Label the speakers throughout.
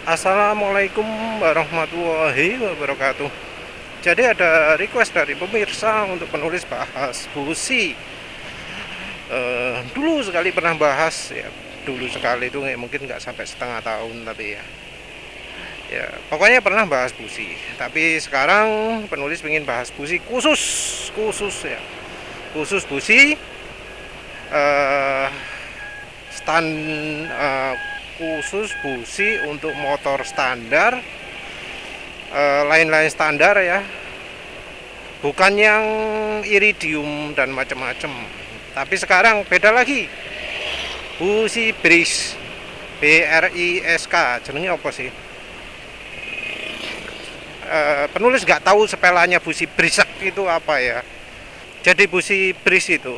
Speaker 1: Assalamualaikum warahmatullahi wabarakatuh. Jadi ada request dari pemirsa untuk penulis bahas busi. Dulu sekali pernah bahas ya, dulu sekali itu mungkin nggak sampai setengah tahun tapi ya pokoknya pernah bahas busi. Tapi sekarang penulis ingin bahas busi khusus khusus ya, khusus busi eh, stand eh, khusus busi untuk motor standar, lain-lain standar ya, bukan yang iridium dan macam-macam. Tapi sekarang beda lagi, busi brisk, BRISK, jenengnya apa sih? Penulis nggak tahu sepelannya busi brisk itu apa ya. Jadi busi brisk itu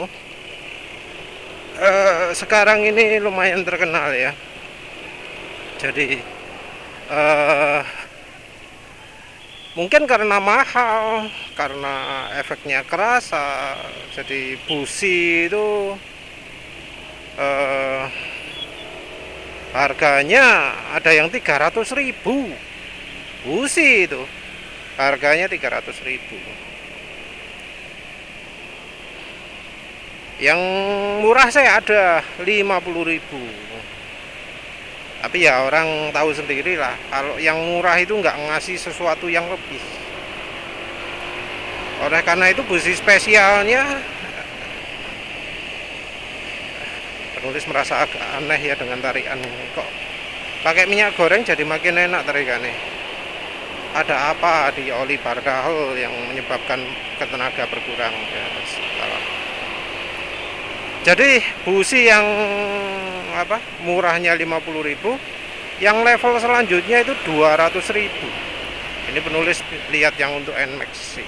Speaker 1: sekarang ini lumayan terkenal ya. Jadi mungkin karena mahal, karena efeknya kerasa, jadi busi itu harganya ada yang 300.000. Busi itu harganya 300.000. Yang murah saya ada 50.000. Tapi ya orang tahu sendiri lah, kalau yang murah itu nggak ngasih sesuatu yang lebih. Oleh karena itu busi spesialnya, penulis merasa agak aneh ya dengan tarikan. Kok pakai minyak goreng jadi makin enak tarikannya. Ada apa di oli bardahel yang menyebabkan tenaga berkurang ya, jadi busi yang murahnya 50.000, yang level selanjutnya itu 200.000. Ini penulis lihat yang untuk NMAX sih.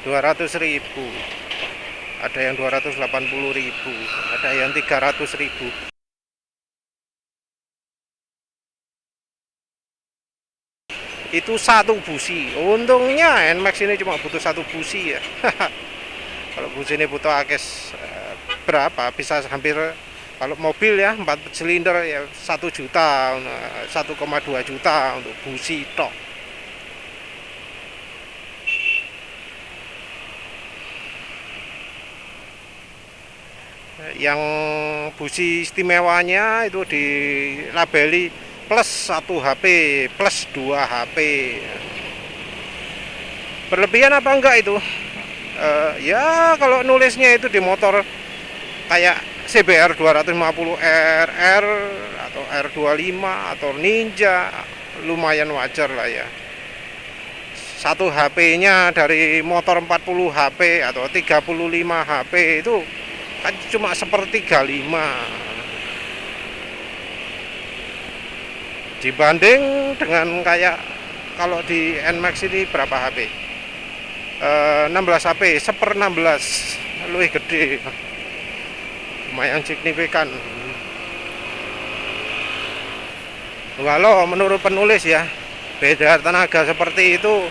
Speaker 1: 200.000, ada yang 280.000, ada yang 300.000. Itu satu busi. Untungnya NMAX ini cuma butuh satu busi ya. Kalau busi ini butuh akes berapa? Bisa hampir, kalau mobil ya 4 silinder ya 1 juta, 1,2 juta untuk busi tok. Yang busi istimewanya itu dilabeli plus 1 HP, plus 2 HP. Berlebihan apa enggak itu? Ya kalau nulisnya itu di motor kayak CBR 250 RR atau R25 atau Ninja, lumayan wajar lah ya. 1 HP-nya dari motor 40 HP atau 35 HP itu kan cuma 1/35 dibanding dengan kayak kalau di NMAX ini berapa HP, 16 HP, 1/16, lebih gede, lumayan signifikan. Walau menurut penulis ya, beda tenaga seperti itu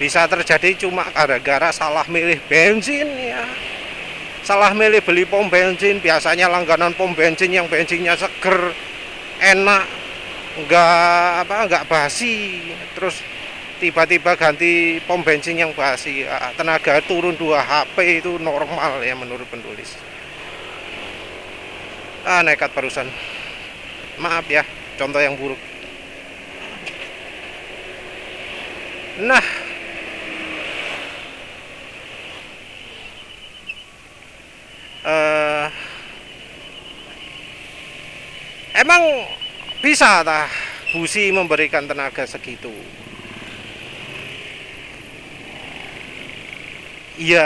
Speaker 1: bisa terjadi cuma gara-gara salah milih bensin ya, salah milih beli pom bensin. Biasanya langganan pom bensin yang bensinnya seger, enak, nggak basi, terus tiba-tiba ganti pom bensin yang basi, tenaga turun 2 HP itu normal ya menurut penulis. Nekat barusan, maaf ya, contoh yang buruk. Nah, emang bisa tah busi memberikan tenaga segitu? Ya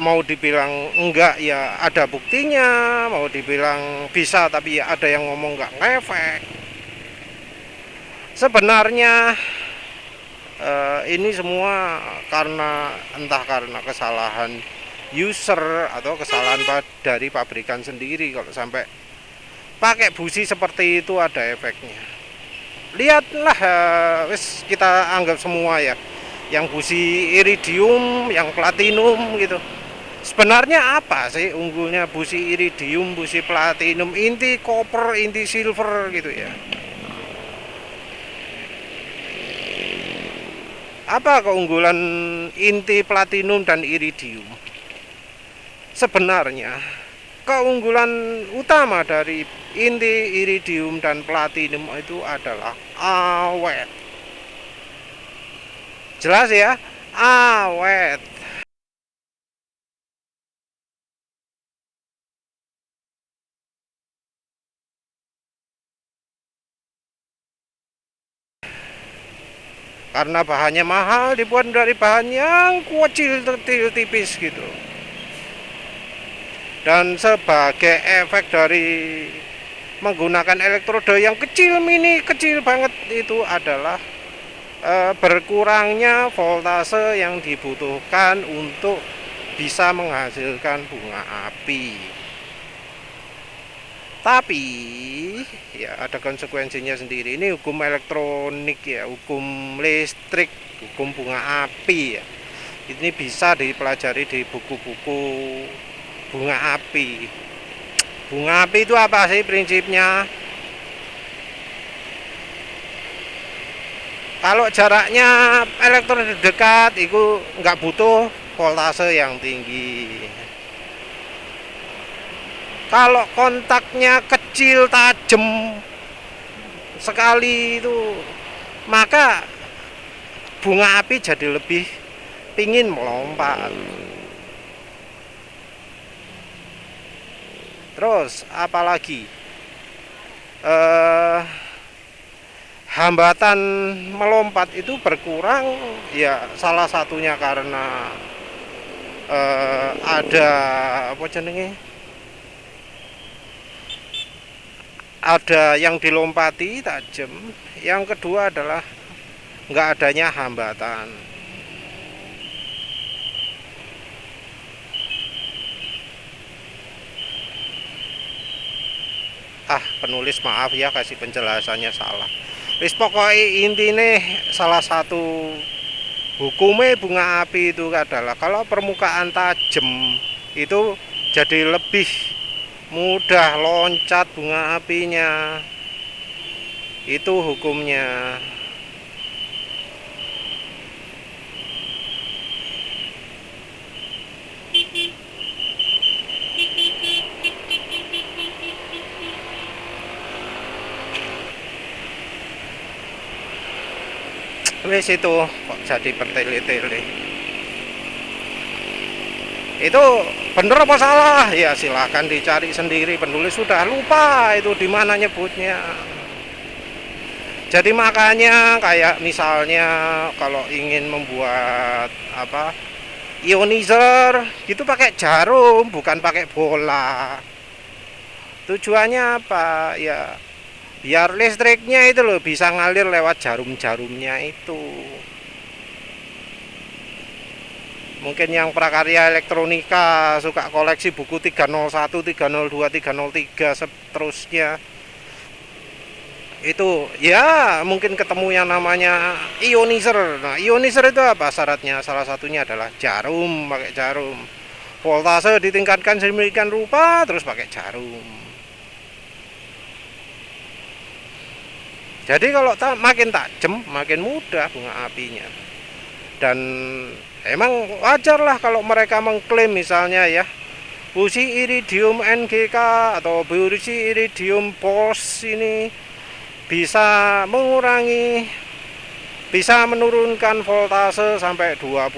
Speaker 1: mau dibilang enggak ya ada buktinya, mau dibilang bisa tapi ya ada yang ngomong enggak ngefek. Sebenarnya ini semua entah karena kesalahan user atau kesalahan dari pabrikan sendiri. Kalau sampai pakai busi seperti itu ada efeknya. Lihatlah, kita anggap semua ya, yang busi iridium, yang platinum gitu, Sebenarnya apa sih unggulnya busi iridium, busi platinum, inti koper, inti silver gitu ya? Apa keunggulan inti platinum dan iridium? Sebenarnya keunggulan utama dari inti iridium dan platinum itu adalah awet. Jelas ya? Awet. Karena bahannya mahal, dibuat dari bahan yang kecil, tipis gitu. Dan sebagai efek dari menggunakan elektroda yang kecil, mini kecil banget, itu adalah berkurangnya voltase yang dibutuhkan untuk bisa menghasilkan bunga api. Tapi ya ada konsekuensinya sendiri. Ini hukum elektronik ya, hukum listrik, hukum bunga api ya. Ini bisa dipelajari di buku-buku bunga api. Bunga api itu apa sih prinsipnya? Kalau jaraknya elektron dekat, itu nggak butuh voltase yang tinggi. Kalau kontaknya kecil, tajam sekali itu, maka bunga api jadi lebih pingin melompat. Terus apalagi hambatan melompat itu berkurang ya, salah satunya karena ada apa jenenge, ada yang dilompati tajam. Yang kedua adalah nggak adanya hambatan. Penulis maaf ya, kasih penjelasannya salah. Wis pokoknya intine salah satu hukumnya bunga api itu adalah kalau permukaan tajam itu jadi lebih mudah loncat bunga apinya. Itu hukumnya. Wes itu kok jadi bertele-tele. Itu bener apa salah? Ya silahkan dicari sendiri, penulis sudah lupa itu di mana nyebutnya. Jadi makanya kayak misalnya kalau ingin membuat apa ionizer gitu pakai jarum, bukan pakai bola. Tujuannya apa? Ya biar listriknya itu loh bisa ngalir lewat jarum-jarumnya itu. Mungkin yang prakarya elektronika suka koleksi buku 301, 302, 303 seterusnya, itu ya mungkin ketemu yang namanya ionizer. Nah, ionizer itu apa syaratnya? Salah satunya adalah jarum, pakai jarum. Voltase ditingkatkan sedemikian rupa terus pakai jarum. Jadi kalau makin tajam, makin mudah bunga apinya. Dan emang wajar lah kalau mereka mengklaim misalnya ya, busi iridium NGK atau busi iridium POS ini bisa mengurangi, bisa menurunkan voltase sampai 20%.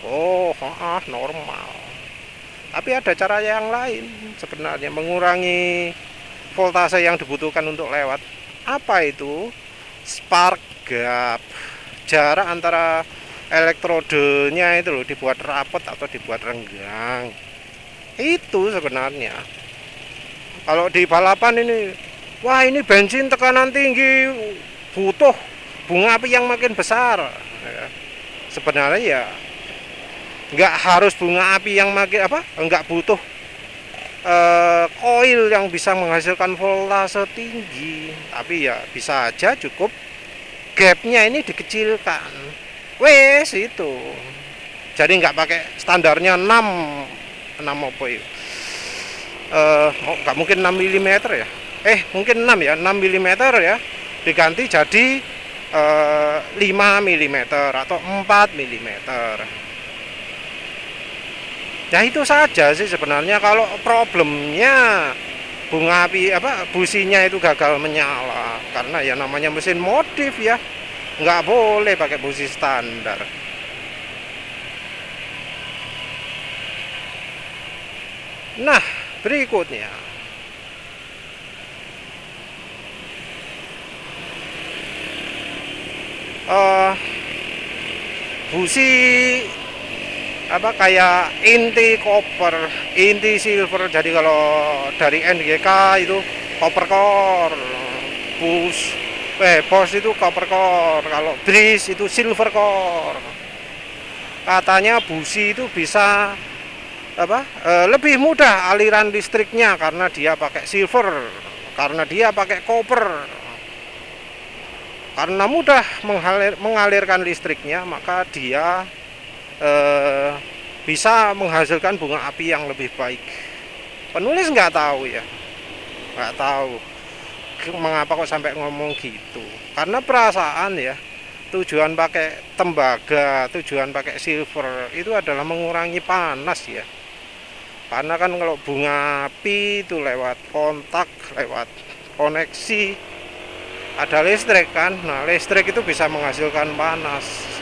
Speaker 1: Oh, normal. Tapi ada cara yang lain sebenarnya mengurangi voltase yang dibutuhkan untuk lewat. Apa itu? Spark gap. Jarak antara elektrodenya itu loh dibuat rapat atau dibuat renggang. Itu sebenarnya. Kalau di balapan ini, wah ini bensin tekanan tinggi, butuh bunga api yang makin besar. Sebenarnya ya nggak harus bunga api yang makin nggak butuh koil yang bisa menghasilkan voltase tinggi, tapi ya bisa aja cukup gapnya ini dikecilkan. Wes itu Jadi nggak pakai standarnya 6 apa itu? Nggak mungkin 6 mm ya. Mungkin 6 ya, 6 mm ya. Diganti jadi 5 mm atau 4 mm. Ya itu saja sih sebenarnya. Kalau problemnya bunga api businya itu gagal menyala, karena ya namanya mesin modif ya, nggak boleh pakai busi standar. Nah, berikutnya busi kayak inti copper, inti silver. Jadi kalau dari NGK itu copper core, bos itu copper core, kalau breeze itu silver core. Katanya busi itu bisa lebih mudah aliran listriknya karena dia pakai silver, karena dia pakai copper. Karena mudah mengalirkan listriknya, maka dia bisa menghasilkan bunga api yang lebih baik. Penulis nggak tahu ya, nggak tahu mengapa kok sampai ngomong gitu. Karena perasaan ya, tujuan pakai tembaga, tujuan pakai silver itu adalah mengurangi panas ya. Karena kan kalau bunga api itu lewat kontak, lewat koneksi, ada listrik kan. Nah, listrik itu bisa menghasilkan panas.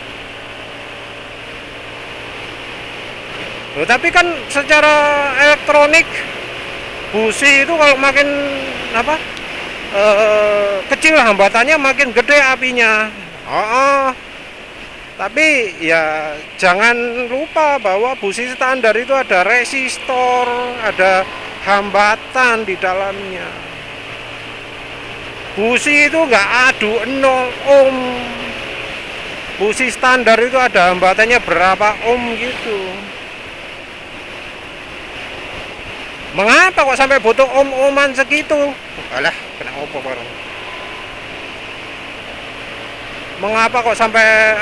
Speaker 1: Loh, tapi kan secara elektronik busi itu kalau makin kecil hambatannya makin gede apinya. Tapi ya jangan lupa bahwa busi standar itu ada resistor, ada hambatan di dalamnya. Busi itu nggak adu 0 ohm. Busi standar itu ada hambatannya berapa ohm gitu. Mengapa kok sampai butuh om-oman segitu? Alah, kena opo bareng. Mengapa kok sampai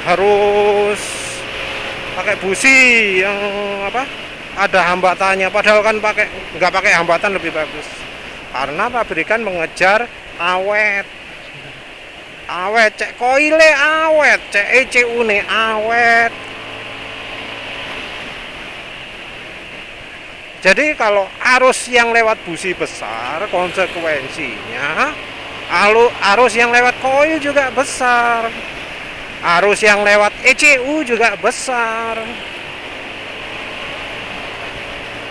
Speaker 1: harus pakai busi yang ada hambatannya? Padahal kan nggak pakai hambatan lebih bagus. Karena pabrikan mengejar awet. Awet, cek koile awet, cek ECU ne awet. Jadi kalau arus yang lewat busi besar, konsekuensinya arus yang lewat koil juga besar. Arus yang lewat ECU juga besar.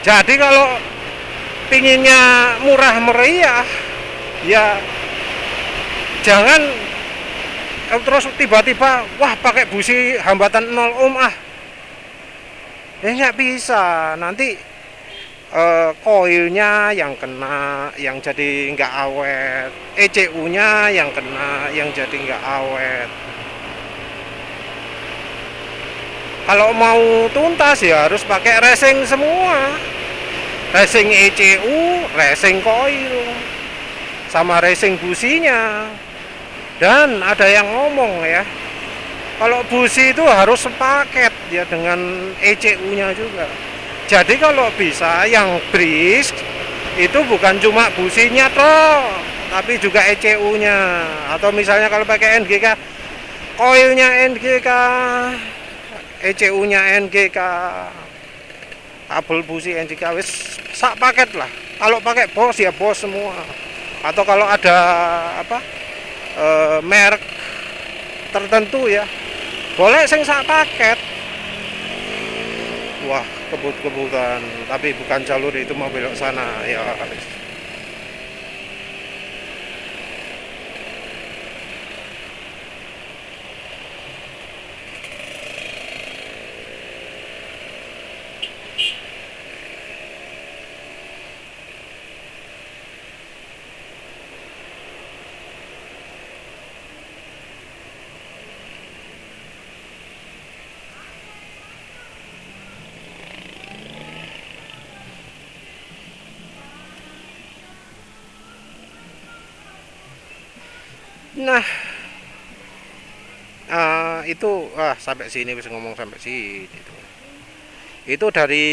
Speaker 1: Jadi kalau pinginnya murah meriah, ya jangan terus tiba-tiba wah pakai busi hambatan 0 ohm nggak bisa. Nanti koilnya yang kena, yang jadi nggak awet, ECU-nya yang kena, yang jadi nggak awet. Kalau mau tuntas ya harus pakai racing semua, racing ECU, racing koil, sama racing businya. Dan ada yang ngomong ya, kalau busi itu harus sepaket ya dengan ECU-nya juga. Jadi kalau bisa yang breeze itu bukan cuma businya toh, tapi juga ECU-nya. Atau misalnya kalau pakai NGK, koilnya NGK, ECU-nya NGK, kabel busi NGK, wis sak paket lah. Kalau pakai bos ya bos semua. Atau kalau ada merek tertentu ya, boleh sing sak paket. Wah, kebut-kebutan, tapi bukan jalur itu, mau belok sana ya. Nah, Itu sampai sini bisa ngomong sampai sini itu dari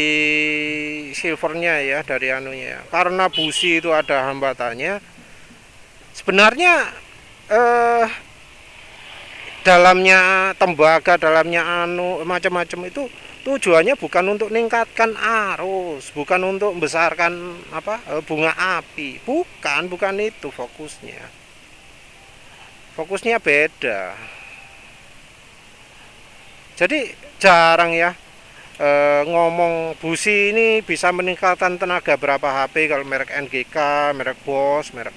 Speaker 1: silvernya ya, dari anunya ya. Karena busi itu ada hambatannya sebenarnya, eh dalamnya tembaga, dalamnya macam-macam itu tujuannya bukan untuk meningkatkan arus, bukan untuk membesarkan bunga api, bukan itu fokusnya beda. Jadi jarang ya ngomong busi ini bisa meningkatkan tenaga berapa HP kalau merek NGK, merek Bosch, merek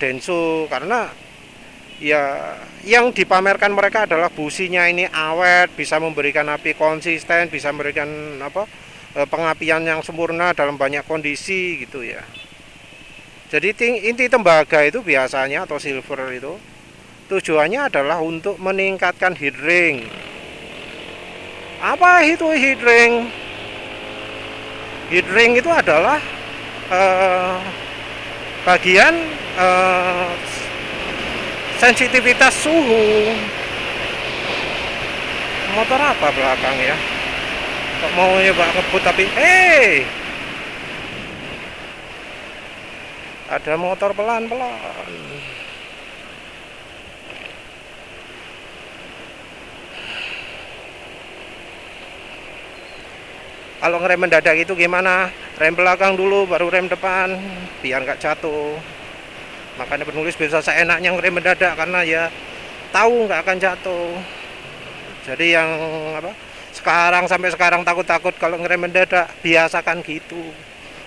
Speaker 1: Denso, karena ya yang dipamerkan mereka adalah businya ini awet, bisa memberikan api konsisten, bisa memberikan pengapian yang sempurna dalam banyak kondisi gitu ya. Jadi inti tembaga itu biasanya atau silver itu tujuannya adalah untuk meningkatkan heat ring. Apa itu heat ring? Heat ring itu adalah bagian sensitivitas suhu. Motor apa belakang ya? Kok mau nyoba ngebut tapi ada motor pelan-pelan. Kalau ngerem mendadak itu gimana? Rem belakang dulu baru rem depan biar nggak jatuh. Makanya penulis bisa seenaknya ngerem mendadak karena ya tahu nggak akan jatuh. Jadi yang sampai sekarang takut-takut kalau ngerem mendadak, biasakan gitu.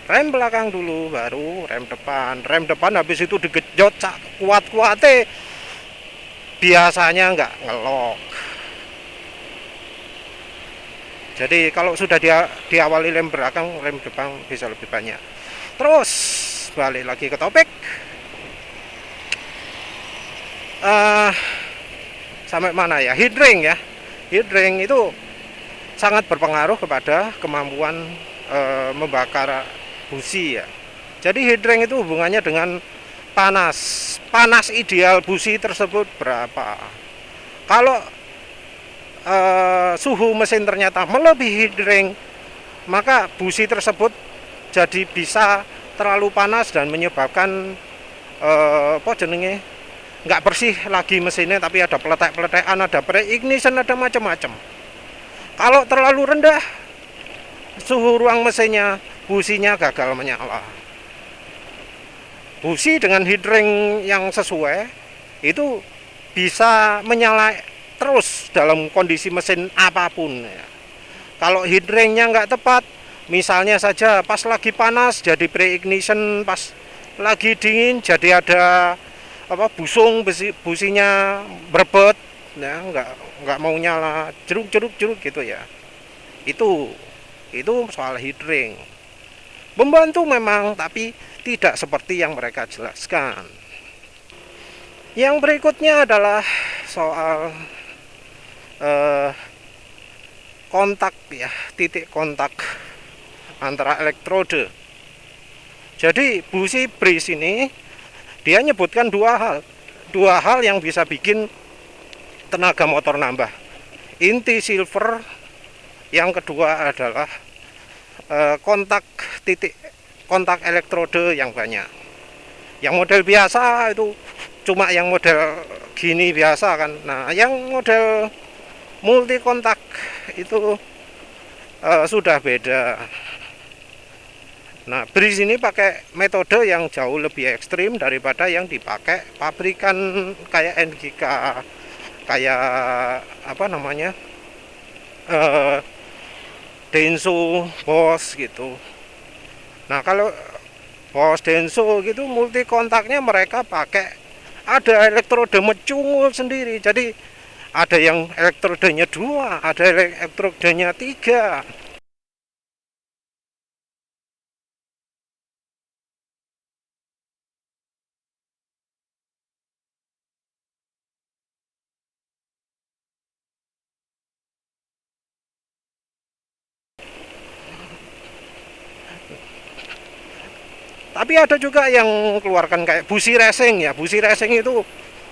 Speaker 1: Rem belakang dulu baru rem depan. Rem depan habis itu digejot kuat-kuatnya, biasanya nggak ngelok. Jadi kalau sudah diawali rem belakang, rem depan bisa lebih banyak. Terus balik lagi ke topik. Sampai mana ya? Heat ring ya. Heat ring itu sangat berpengaruh kepada kemampuan membakar busi ya. Jadi heat ring itu hubungannya dengan panas. Panas ideal busi tersebut berapa? Kalau suhu mesin ternyata melebihi heat ring, maka busi tersebut jadi bisa terlalu panas dan menyebabkan nggak bersih lagi mesinnya, tapi ada peletek-peletekan, ada pre-ignition, ada macam-macam. Kalau terlalu rendah suhu ruang mesinnya, businya gagal menyala. Busi dengan heat ring yang sesuai itu bisa menyala terus dalam kondisi mesin apapun ya. Kalau heat ringnya nggak tepat, misalnya saja pas lagi panas jadi pre-ignition, pas lagi dingin jadi ada busung, businya berbet ya, nggak mau nyala, jeruk gitu ya. Itu soal heat ring. Membantu memang, tapi tidak seperti yang mereka jelaskan. Yang berikutnya adalah soal kontak ya, titik kontak antara elektrode. Jadi busi bris ini dia nyebutkan dua hal yang bisa bikin tenaga motor nambah. Inti silver, yang kedua adalah titik kontak elektrode yang banyak. Yang model biasa itu cuma yang model gini biasa kan. Nah, yang model multi kontak itu sudah beda. Nah, bris ini pakai metode yang jauh lebih ekstrim daripada yang dipakai pabrikan kayak NGK, kayak Denso, Bosch gitu. Nah, kalau Bosch, Denso gitu multi kontaknya mereka pakai ada elektrode mecungul sendiri. Jadi ada yang elektrodenya 2, ada elektrodenya 3. Tapi ada juga yang keluarkan kayak busi racing ya. Busi racing itu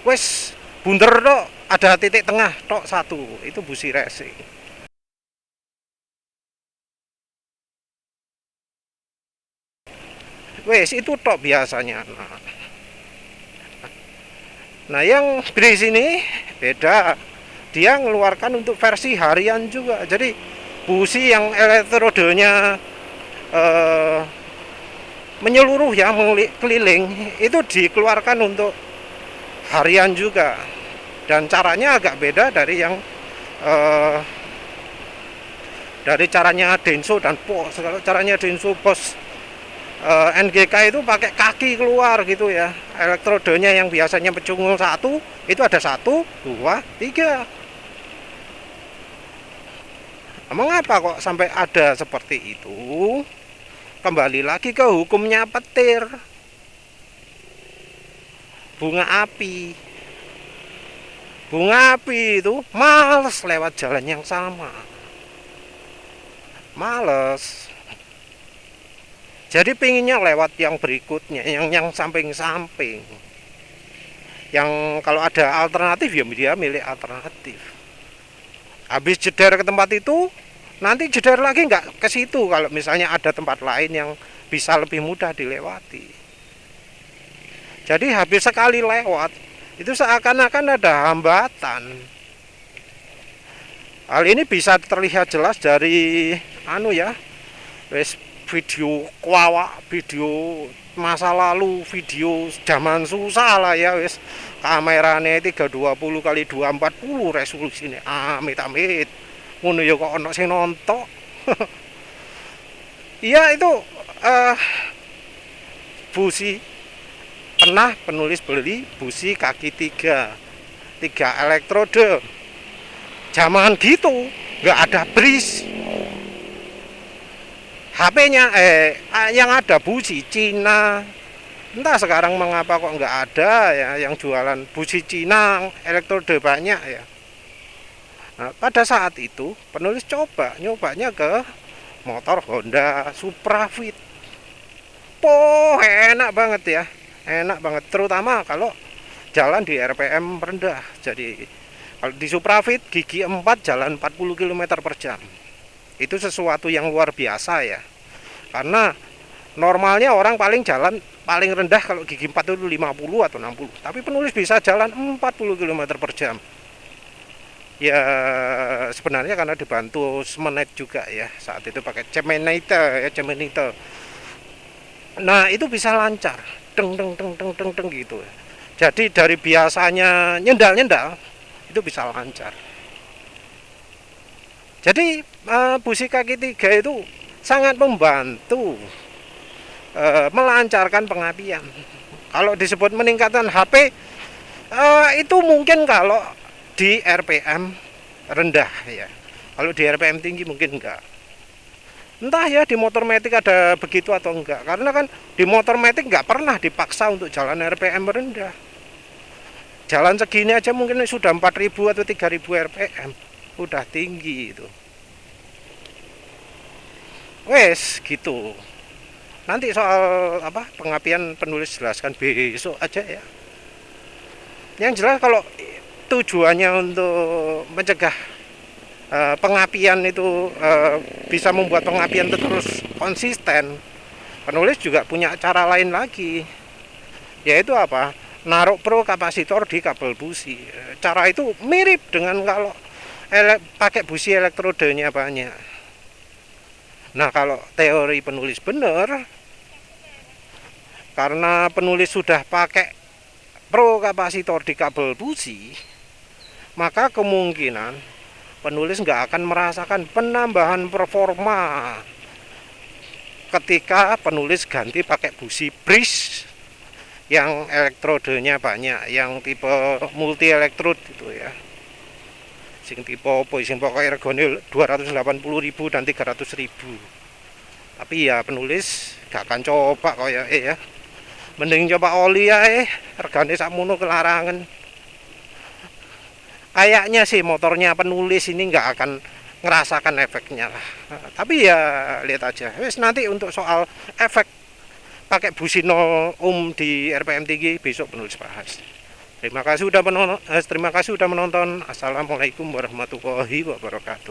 Speaker 1: wes bunder dok, ada titik tengah tok satu, itu busi racing. Wes itu tok biasanya. Nah yang Breeze ini beda, dia mengeluarkan untuk versi harian juga. Jadi busi yang elektrodenya menyeluruh ya, keliling, itu dikeluarkan untuk harian juga. Dan caranya agak beda dari yang dari caranya Denso dan POS. Kalau caranya Denso POS NGK itu pakai kaki keluar gitu ya. Elektrodenya yang biasanya pecungul satu, itu ada 1, 2, 3. Mengapa kok sampai ada seperti itu? Kembali lagi ke hukumnya petir. Bunga api. Bunga api itu males lewat jalan yang sama. Males. Jadi pinginnya lewat yang berikutnya, yang samping-samping. Yang kalau ada alternatif ya dia milih alternatif. Habis jeder ke tempat itu, nanti jeder lagi nggak ke situ kalau misalnya ada tempat lain yang bisa lebih mudah dilewati. Jadi habis sekali lewat, itu seakan-akan ada hambatan. Hal ini bisa terlihat jelas dari video kuawak, video masa lalu, video zaman susah lah ya wis. Kamerane 320 kali 240 resolusine. Amit-amit. Ngono ya kok ana sing nonton. Iya itu busi. Pernah penulis beli busi kaki 3 elektrode. Zaman gitu nggak ada Breeze. HP-nya yang ada busi Cina. Entah sekarang mengapa kok nggak ada ya yang jualan busi Cina elektrode banyak ya. Nah, pada saat itu penulis nyobanya ke motor Honda Suprafit. Enak banget ya. Enak banget, terutama kalau jalan di RPM rendah. Jadi kalau di Suprafit gigi 4 jalan 40 km per jam. Itu sesuatu yang luar biasa ya. Karena normalnya orang paling jalan paling rendah kalau gigi 4 itu 50 atau 60. Tapi penulis bisa jalan 40 km per jam. Ya sebenarnya karena dibantu semenit juga ya. Saat itu pakai Cemenite. Nah itu bisa lancar. Deng gitu. Jadi dari biasanya nyendal itu bisa lancar. Jadi busi kaki 3 itu sangat membantu melancarkan pengapian. Kalau disebut meningkatkan HP itu mungkin kalau di RPM rendah ya. Kalau di RPM tinggi mungkin enggak. Entah ya di motor matic ada begitu atau enggak. Karena kan di motor matic enggak pernah dipaksa untuk jalan RPM rendah. Jalan segini aja mungkin sudah 4000 atau 3000 RPM. Udah tinggi itu. Wes gitu. Nanti soal pengapian penulis jelaskan besok aja ya. Yang jelas kalau tujuannya untuk mencegah pengapian itu bisa membuat pengapian itu terus konsisten, penulis juga punya cara lain lagi, yaitu naruh pro kapasitor di kabel busi. Cara itu mirip dengan kalau pakai busi elektrodenya banyak. Nah kalau teori penulis benar, karena penulis sudah pakai pro kapasitor di kabel busi, maka kemungkinan penulis nggak akan merasakan penambahan performa ketika penulis ganti pakai busi Breeze yang elektrodenya banyak, yang tipe multi elektrode gitu ya. Sing tipe sing pokoknya regane 280.000 dan 300.000. Tapi ya penulis gak akan coba ya. Mending coba oli ya regane sakmono kelarangan. Kayaknya sih motornya penulis ini nggak akan ngerasakan efeknya lah. Tapi ya lihat aja. Wes nanti untuk soal efek pakai busi 0 ohm di RPM tinggi besok penulis bahas. Terima kasih sudah menonton. Assalamualaikum warahmatullahi wabarakatuh.